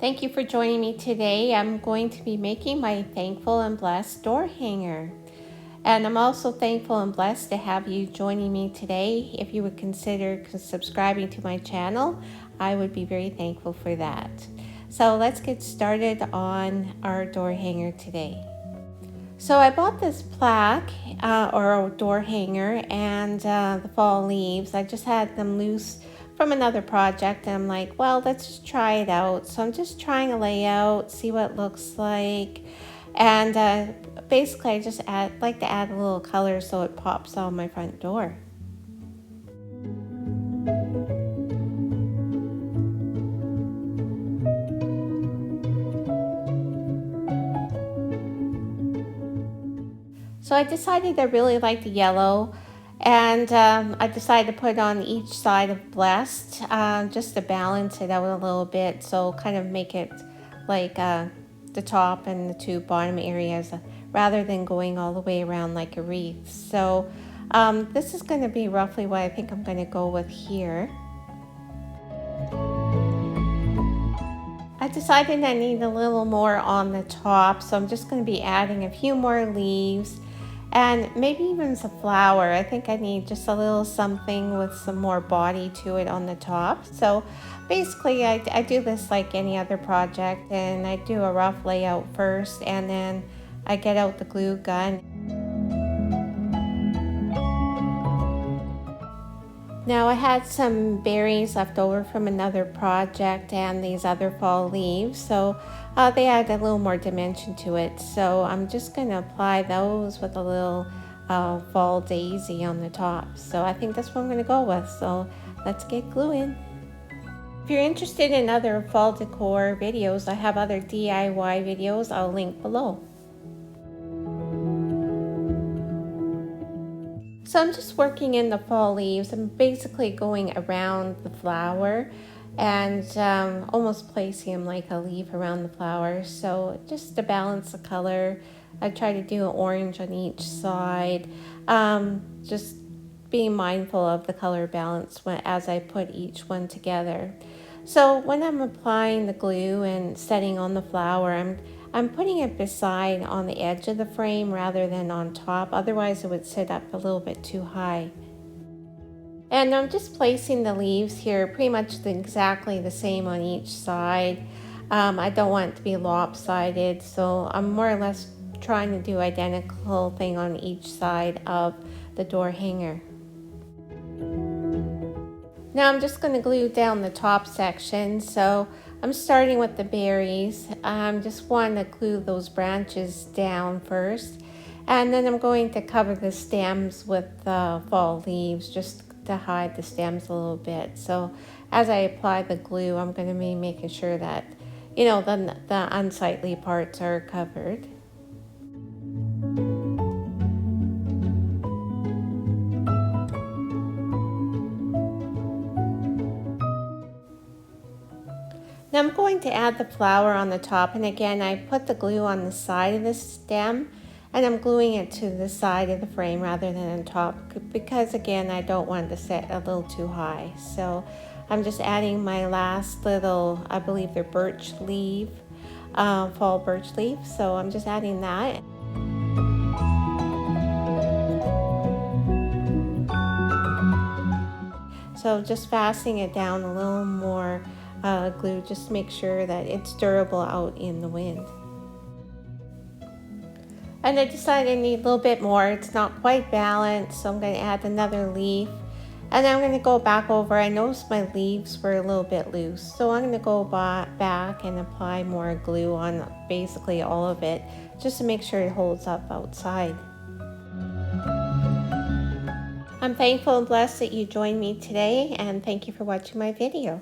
Thank you for joining me today. I'm going to be making my thankful and blessed door hanger. And I'm also thankful and blessed to have you joining me today. If you would consider subscribing to my channel, I would be very thankful for that. So let's get started on our door hanger today. So I bought this plaque or a door hanger and the fall leaves. I just had them loose from another project and I'm like, well, let's just try it out. So I'm just trying a layout, see what it looks like. And basically I just like to add a little color so it pops on my front door. So I decided I really like the yellow, and I decided to put it on each side of blessed just to balance it out a little bit, so kind of make it like the top and the two bottom areas rather than going all the way around like a wreath. So this is going to be roughly what I think I'm going to go with here. I decided I need a little more on the top, so I'm just going to be adding a few more leaves and maybe even some flower. I think I need just a little something with some more body to it on the top. So basically I do this like any other project, and I do a rough layout first and then I get out the glue gun. Now I had some berries left over from another project and these other fall leaves, so they add a little more dimension to it. So I'm just going to apply those with a little fall daisy on the top. So I think that's what I'm going to go with. So let's get gluing. If you're interested in other fall decor videos, I have other DIY videos. I'll link below. So I'm just working in the fall leaves. I'm basically going around the flower and almost placing them like a leaf around the flower. So just to balance the color, I try to do an orange on each side. Just being mindful of the color balance as I put each one together. So when I'm applying the glue and setting on the flower, I'm putting it beside on the edge of the frame rather than on top. Otherwise it would sit up a little bit too high. And I'm just placing the leaves here pretty much exactly the same on each side. I don't want it to be lopsided, so I'm more or less trying to do identical thing on each side of the door hanger. Now I'm just going to glue down the top section. So I'm starting with the berries. Just want to glue those branches down first. And then I'm going to cover the stems with the fall leaves just to hide the stems a little bit. So as I apply the glue, I'm going to be making sure that, you know, the unsightly parts are covered. Now I'm going to add the flower on the top, and again I put the glue on the side of the stem and I'm gluing it to the side of the frame rather than on top, because again I don't want it to set a little too high. So I'm just adding my last little, I believe they're birch leaf, fall birch leaf, so I'm just adding that. So just fastening it down a little more glue, just to make sure that it's durable out in the wind. And I decided I need a little bit more. It's not quite balanced, so I'm going to add another leaf. And I'm going to go back over. I noticed my leaves were a little bit loose, so I'm going to go back and apply more glue on basically all of it, just to make sure it holds up outside. I'm thankful and blessed that you joined me today, and thank you for watching my video.